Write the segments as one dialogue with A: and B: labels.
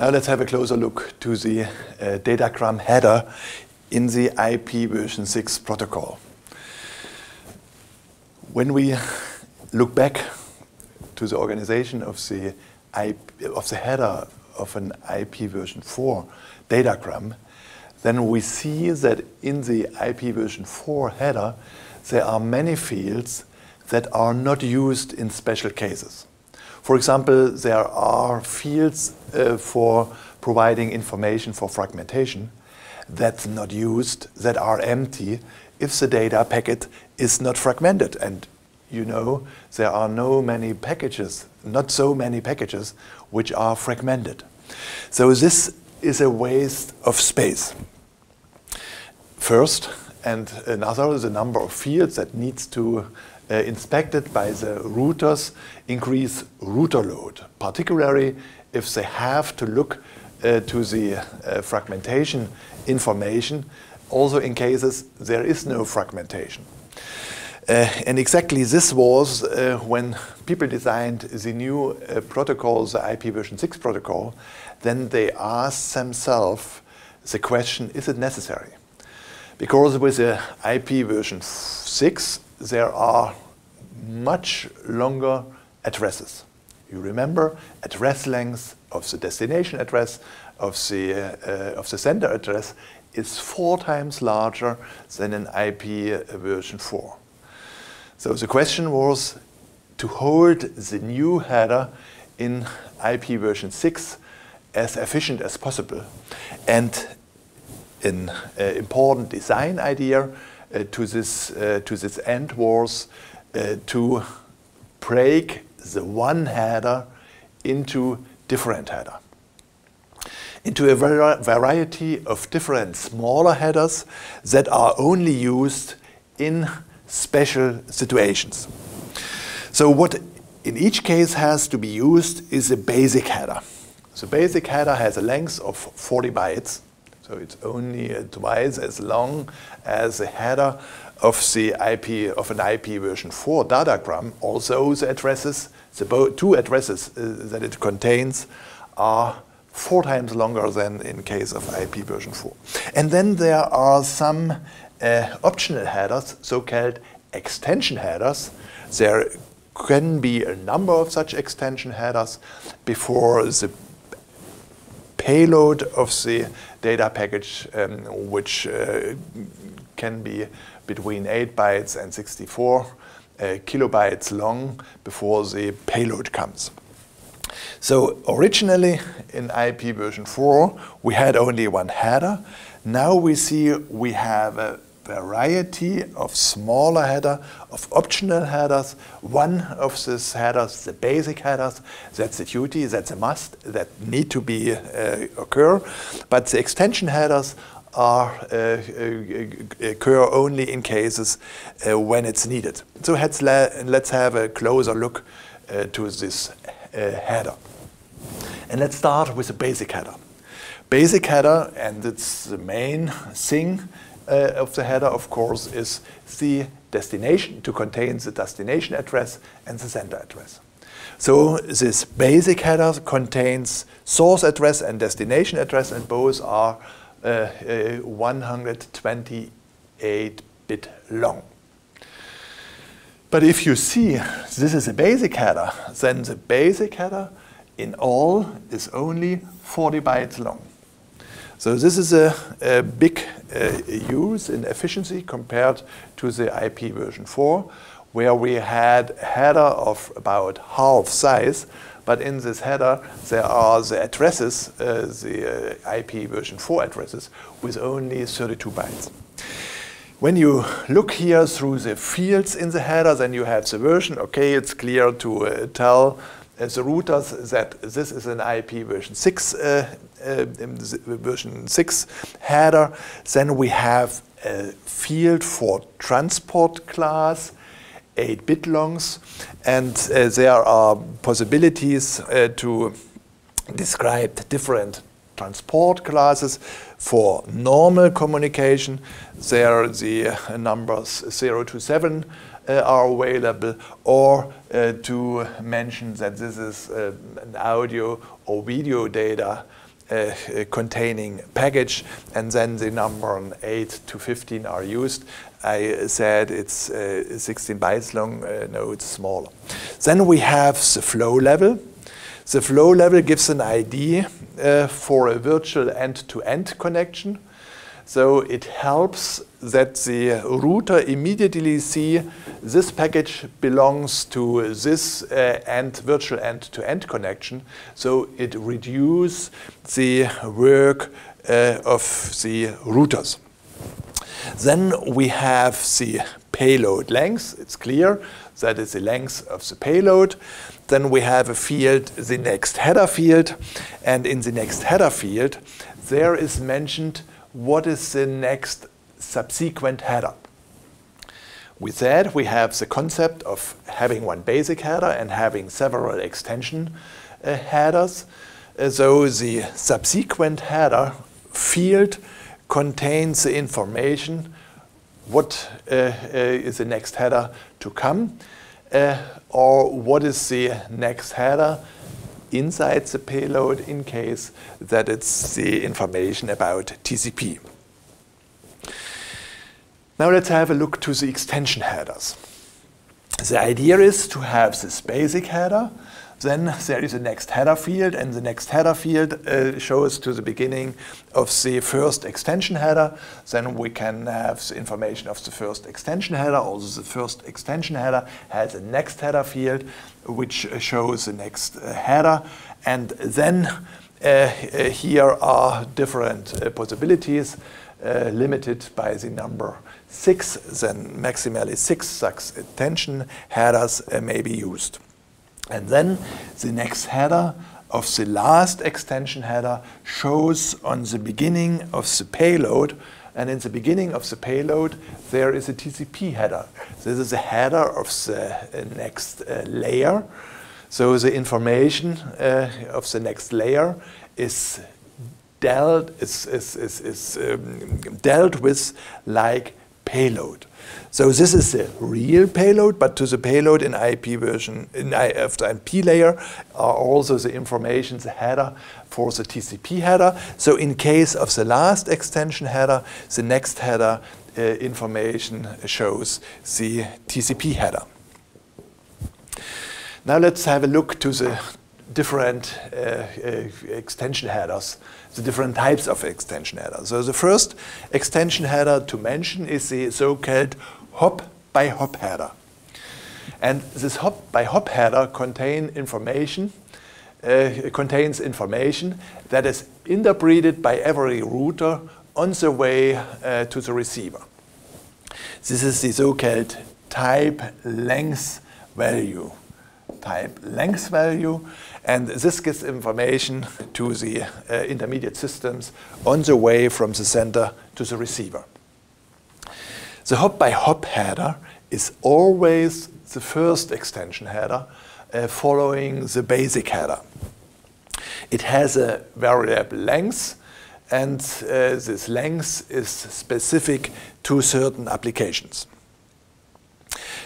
A: Now let's have a closer look to the datagram header in the IPv6 protocol. When we look back to the organization of the header of an IPv4 datagram, then we see that in the IPv4 header there are many fields that are not used in special cases. For example, there are fields for providing information for fragmentation that's not used, that are empty if the data packet is not fragmented. And you know, there are not so many packages which are fragmented. So this is a waste of space. First, and another, the number of fields that needs to inspected by the routers increase router load, particularly if they have to look to the fragmentation information, also in cases there is no fragmentation. And exactly this was when people designed the new protocol, the IPv6 protocol, then they asked themselves the question, is it necessary? Because with the IPv6, there are much longer addresses. You remember, address length of the destination address of the sender address is 4 times larger than an IPv4. So the question was to hold the new header in IPv6 as efficient as possible. And an important design idea to this end was to break the one header into different header, into a variety of different smaller headers that are only used in special situations. So what in each case has to be used is a basic header. The basic header has a length of 40 bytes. So it's only twice as long as the header of an IPv4 datagram. Also, the addresses, the 2 addresses that it contains, are 4 times longer than in case of IPv4. And then there are some optional headers, so-called extension headers. There can be a number of such extension headers before the payload of the data package, which can be between 8 bytes and 64 kilobytes long before the payload comes. So originally in IPv4 we had only one header. Now we see we have a variety of smaller header, of optional headers. One of these headers, the basic headers, that's a duty, that's a must, that need to be occur. But the extension headers are occur only in cases when it's needed. So let's have a closer look to this header. And let's start with the basic header. Basic header, and it's the main thing of the header, of course, is the destination, to contain the destination address and the sender address. So this basic header contains source address and destination address, and both are 128-bit long. But if you see this is a basic header, then the basic header in all is only 40 bytes long. So this is a big use in efficiency compared to the IPv4, where we had a header of about half size, but in this header there are the addresses, the IPv4 addresses, with only 32 bytes. When you look here through the fields in the header, then you have the version. Okay, it's clear to tell the routers that this is an IPv6 version 6 header. Then we have a field for transport class, 8-bit longs, and there are possibilities to describe different transport classes. For normal communication, there the numbers 0 to 7 are available, or to mention that this is an audio or video data containing package, and then the number 8 to 15 are used. I said it's 16 bytes long. No, it's smaller. Then we have the flow level. The flow level gives an ID for a virtual end-to-end connection. So it helps that the router immediately see this package belongs to this virtual end-to-end connection. So it reduces the work of the routers. Then we have the payload length. It's clear that is the length of the payload. Then we have a field, the next header field. And in the next header field, there is mentioned what is the next subsequent header. With that, we have the concept of having one basic header and having several extension headers. So the subsequent header field contains the information what is the next header to come, or what is the next header inside the payload in case that it's the information about TCP. Now let's have a look to the extension headers. The idea is to have this basic header, then there is a next header field, and the next header field shows to the beginning of the first extension header. Then we can have the information of the first extension header. Also the first extension header has a next header field which shows the next header. And then here are different possibilities limited by the number 6. Then maximally 6 such extension headers may be used. And then the next header of the last extension header shows on the beginning of the payload. And in the beginning of the payload, there is a TCP header. This is a header of the next layer. So the information of the next layer is dealt with like payload. So this is the real payload, but to the payload in IP version, of the IP layer are also the information, the header for the TCP header. So in case of the last extension header, the next header information shows the TCP header. Now let's have a look to the different extension headers, the different types of extension headers. So the first extension header to mention is the so-called hop-by-hop header. And this hop-by-hop header contains information that is interpreted by every router on the way to the receiver. This is the so-called type length value. And this gives information to the intermediate systems on the way from the sender to the receiver. The hop-by-hop header is always the first extension header following the basic header. It has a variable length, and this length is specific to certain applications.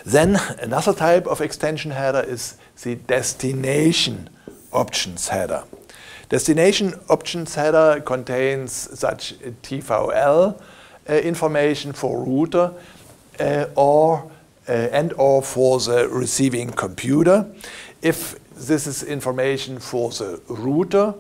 A: Then another type of extension header is the destination options header. Destination options header contains such TVL information for router or for the receiving computer. If this is information for the router,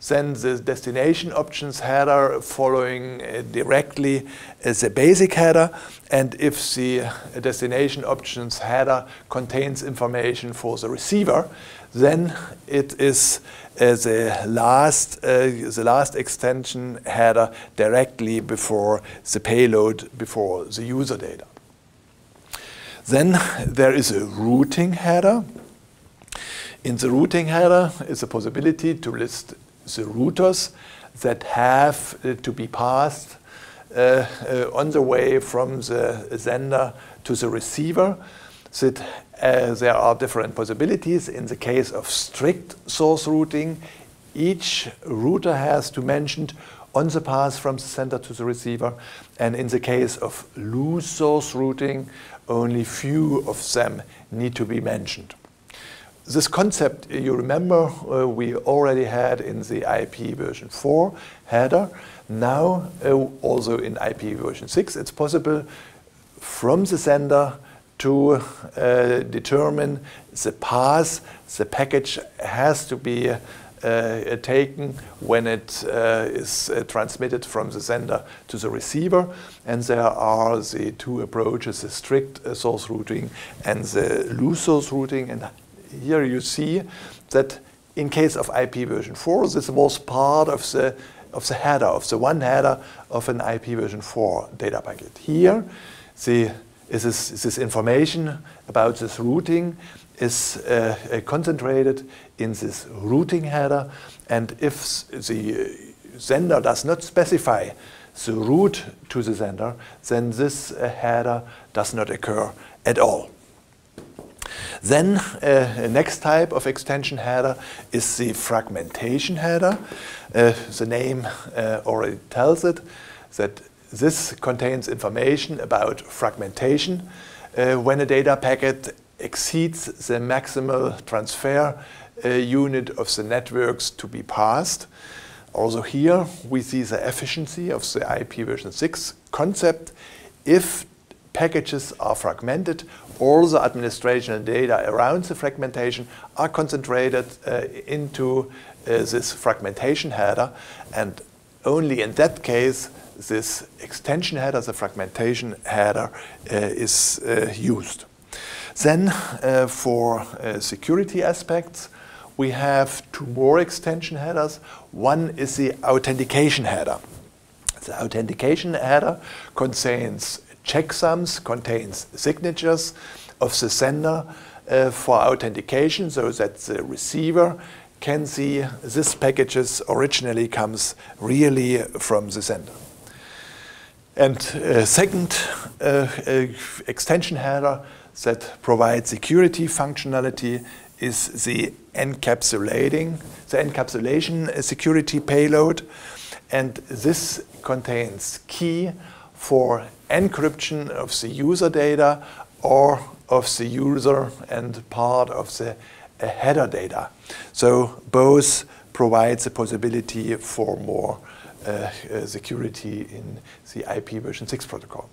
A: then the destination options header following directly the basic header. And if the destination options header contains information for the receiver, then it is the last extension header directly before the payload, before the user data. Then there is a routing header. In the routing header is a possibility to list the routers that have to be passed on the way from the sender to the receiver. So there are different possibilities. In the case of strict source routing, each router has to mention on the path from the sender to the receiver. And in the case of loose source routing, only few of them need to be mentioned. this concept, you remember, we already had in the IP version 4 header. Now, also in IP version 6, it's possible from the sender to determine the path the package has to be taken when it is transmitted from the sender to the receiver. And there are the two approaches, the strict source routing and the loose source routing. And here you see that in case of IP version 4, this was part of the header, of the one header of an IP version 4 data packet. Here, this information about this routing is concentrated in this routing header, and if the sender does not specify the route to the sender, then this header does not occur at all. Then next type of extension header is the fragmentation header. The name already tells it that this contains information about fragmentation. When a data packet exceeds the maximal transfer unit of the networks to be passed. Also here we see the efficiency of the IP version 6 concept. If packages are fragmented, all the administrational data around the fragmentation are concentrated into this fragmentation header, and only in that case this extension header, the fragmentation header, is used. Then for security aspects, we have two more extension headers. One is the authentication header. The authentication header contains checksums, contains signatures of the sender for authentication, so that the receiver can see this packages originally comes really from the sender. And second extension header that provides security functionality is the encapsulation security payload, and this contains key for encryption of the user data or of the user and part of the header data. So both provide the possibility for more security in the IP version 6 protocol.